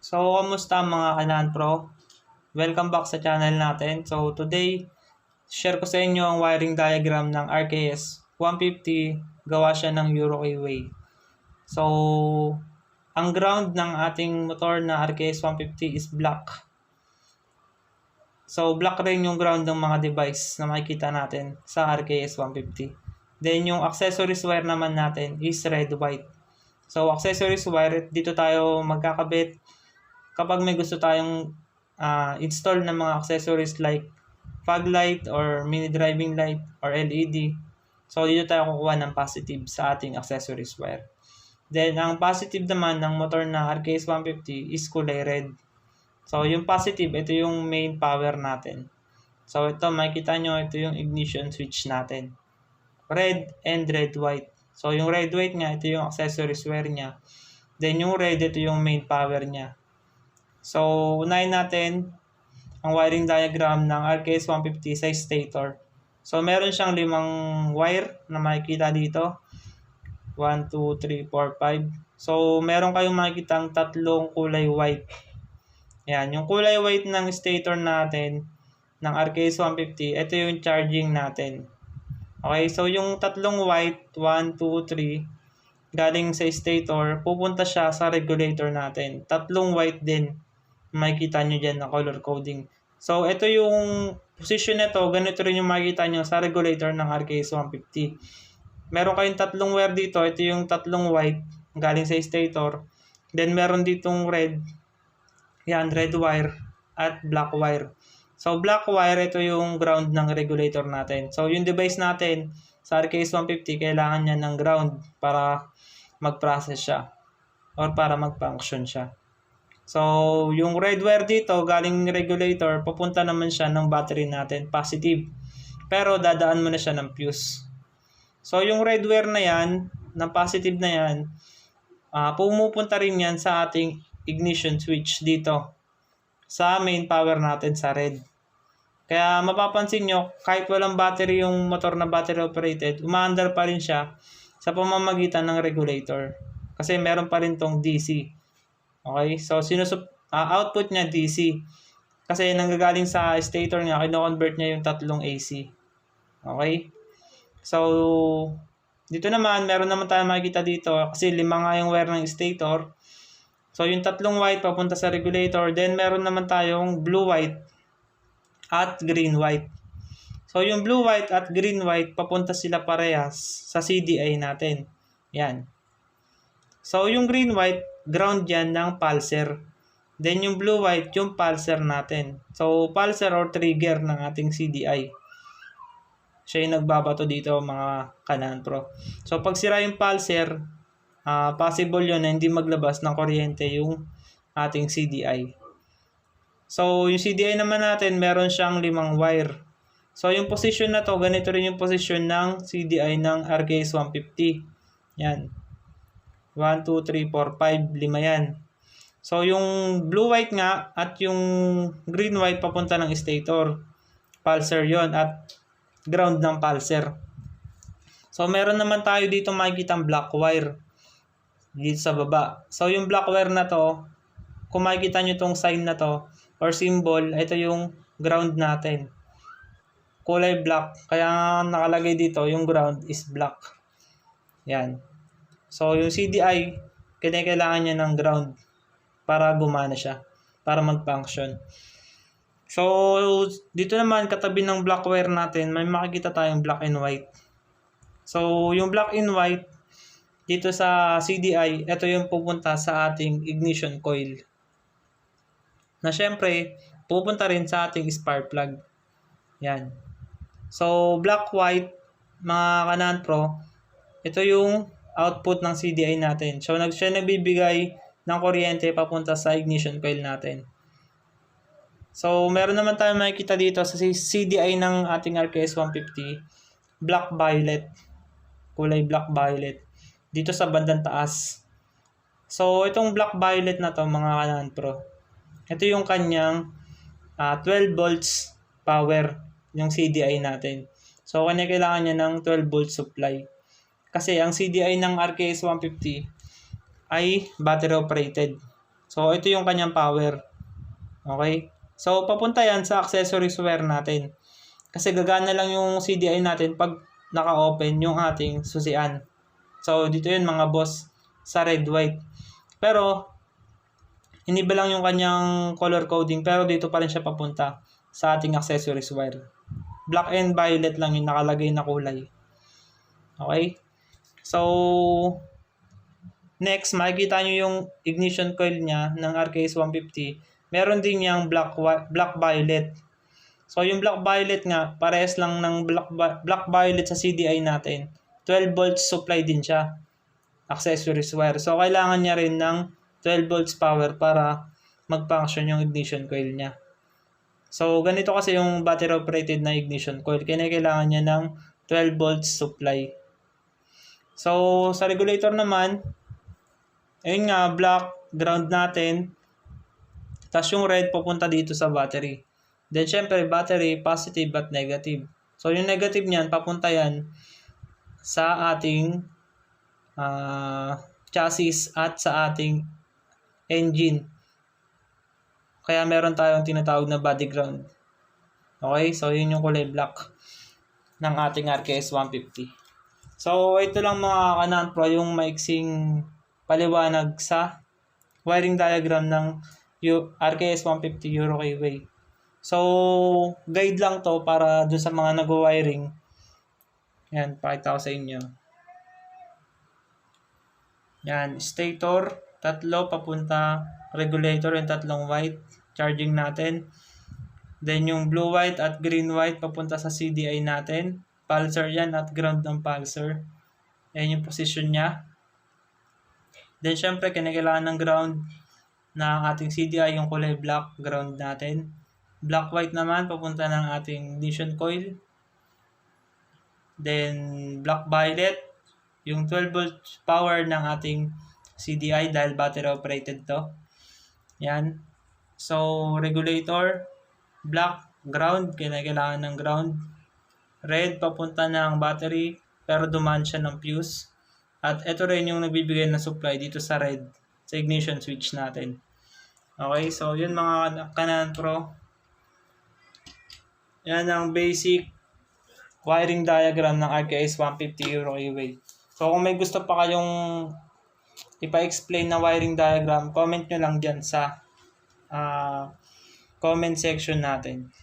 So, kamusta mga Kanan Pro? Welcome back sa channel natin. So, today, share ko sa inyo ang wiring diagram ng RKS 150. Gawa siya ng Eurokay way. So, ang ground ng ating motor na RKS 150 is black. So, black rin yung ground ng mga device na makikita natin sa RKS 150. Then, yung accessories wire naman natin is red-white. So, accessories wire, dito tayo magkakabit kapag may gusto tayong install ng mga accessories like fog light or mini driving light or LED. So, dito tayo kukuha ng positive sa ating accessories wire. Then, ang positive naman ng motor na RKS 150 is kulay red. So, yung positive, ito yung main power natin. So, ito, makikita nyo, ito yung ignition switch natin. Red and red-white. So, yung red-white nga, ito yung accessories wire niya. Then, yung red, ito yung main power niya. So, unahin natin ang wiring diagram ng RKS 150 sa stator. So, meron siyang 5 wire na makikita dito. 1, 2, 3, 4, 5. So, meron kayong makikitang tatlong kulay white. Yan, yung kulay white ng stator natin ng RKS 150, ito yung charging natin. Okay, so yung tatlong white, 1, 2, 3, galing sa stator, pupunta siya sa regulator natin. Tatlong white din. Makikita nyo dyan na color coding. So, ito yung position nito. Ganito rin yung makikita nyo sa regulator ng RKS 150. Meron kayong tatlong wire dito. Ito yung tatlong white galing sa stator. Then, meron ditong red. Yan, red wire at black wire. So, black wire, ito yung ground ng regulator natin. So, yung device natin sa RKS 150, kailangan niya ng ground para mag-process siya or para mag-function siya. So, yung red wire dito, galing regulator, papunta naman siya ng battery natin, positive. Pero, dadaan mo na siya ng fuse. So, yung red wire na yan, ng positive na yan, pumupunta rin yan sa ating ignition switch dito sa main power natin sa red. Kaya mapapansin nyo, kahit walang battery yung motor na battery operated, umaandar pa rin siya sa pamamagitan ng regulator. Kasi meron pa rin tong DC. Okay? So, output niya DC. Kasi nanggagaling sa stator niya, kino-convert niya yung tatlong AC. Okay? So, dito naman, meron naman tayo makikita dito. Kasi 5 nga yung wire ng stator. So, yung tatlong white papunta sa regulator. Then, meron naman tayong blue-white at green-white. So, yung blue-white at green-white, papunta sila parehas sa CDI natin. Yan. So, yung green-white, ground yan ng pulser. Then, yung blue-white, yung pulser natin. So, pulser or trigger ng ating CDI. Siya yung nagbabato dito mga Kanan Pro. So, pag sira yung pulser, possible yun na hindi maglabas ng kuryente yung ating CDI. So, yung CDI naman natin, meron siyang 5 wire. So, yung position na to, ganito rin yung position ng CDI ng RKS 150. Yan. 1, 2, 3, 4, 5, 5 yan. So, yung blue-white nga at yung green-white papunta ng stator. Pulser yon at ground ng pulser. So, meron naman tayo dito makikita black wire dito sa baba. So, yung black wire na to, kung makikita nyo itong sign na to or symbol, ito yung ground natin. Kulay black. Kaya nakalagay dito, yung ground is black. Yan. So, yung CDI, kailangan niya ng ground para gumana siya, para mag-function. So, dito naman, katabi ng black wire natin, may makikita tayong black and white. So, yung black and white, dito sa CDI, ito yung pupunta sa ating ignition coil. Na syempre, pupunta rin sa ating spark plug. Yan. So, black-white, mga Kanan Pro, ito yung output ng CDI natin. So, siya nagbibigay ng kuryente papunta sa ignition coil natin. So, meron naman tayo makikita dito sa CDI ng ating RKS 150, black-violet. Kulay black-violet. Dito sa bandang taas. So, itong black-violet na to mga Kanan Pro, ito yung kanyang 12 volts power, yung CDI natin. So, kailangan niya ng 12 volt supply. Kasi ang CDI ng RKS 150 ay battery operated. So, ito yung kanyang power. Okay? So, papunta yan sa accessories wire natin. Kasi gagana lang yung CDI natin pag naka-open yung ating susian. So, dito yun mga boss sa red, white. Pero, iniba lang yung kanyang color coding pero dito pa rin siya papunta sa ating accessories wire. Black and violet lang yung nakalagay na kulay. Okay? So, next, makikita nyo yung ignition coil niya ng RKS 150. Meron din yung black violet. So, yung black violet nga, parehas lang ng black violet sa CDI natin. 12 volts supply din siya. Accessories wire. So, kailangan niya rin ng 12 volts power para mag-function yung ignition coil niya. So, ganito kasi yung battery operated na ignition coil. Kailangan niya ng 12 volts supply. So, sa regulator naman, ayun nga, black ground natin. Tapos yung red pupunta dito sa battery. Then, syempre, battery, positive at negative. So, yung negative niyan, papunta yan sa ating chassis at sa ating engine. Kaya meron tayong tinatawag na body ground. Okay? So, yun yung kulay black ng ating RKS 150. So, ito lang mga kanan pro yung maiksing paliwanag sa wiring diagram ng RKS 150 Euro K-Way. So, guide lang to para dun sa mga nag-wiring. Yan, pakita ko sa inyo. Yan, stator, tatlo papunta, regulator yung tatlong white, charging natin. Then yung blue white at green white papunta sa CDI natin. Pulsar yan at ground ng pulsar. Yan yung position niya. Then syempre, kinakailangan ng ground na ating CDI yung kulay black, ground natin. Black white naman, papunta ng ating ignition coil. Then, black violet, yung 12 volt power ng ating CDI dahil battery operated to. Yan. So, regulator, black, ground, kailangan ng ground. Red, papunta ng battery, pero dumaan siya ng fuse. At ito rin yung nagbibigay ng supply dito sa red, sa ignition switch natin. Okay, so yun mga kanan pro. Yan ang basic wiring diagram ng RKS 150 Euro K-Way. So kung may gusto pa kayong ipa-explain na wiring diagram, comment nyo lang dyan sa comment section natin.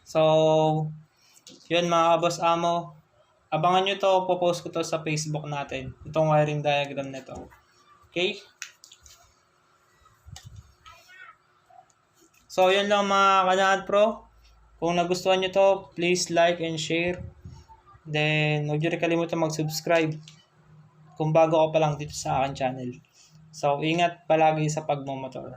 So, yun mga boss amo. Abangan nyo to, popost ko to sa Facebook natin. Itong wiring diagram na to. Okay? So, yun lang mga kanaan pro. Kung nagustuhan nyo to, please like and share. Then, huwag nyo rin kalimutan mag-subscribe kung bago ka pa lang dito sa akin channel. So, ingat palagi sa pagmumotor.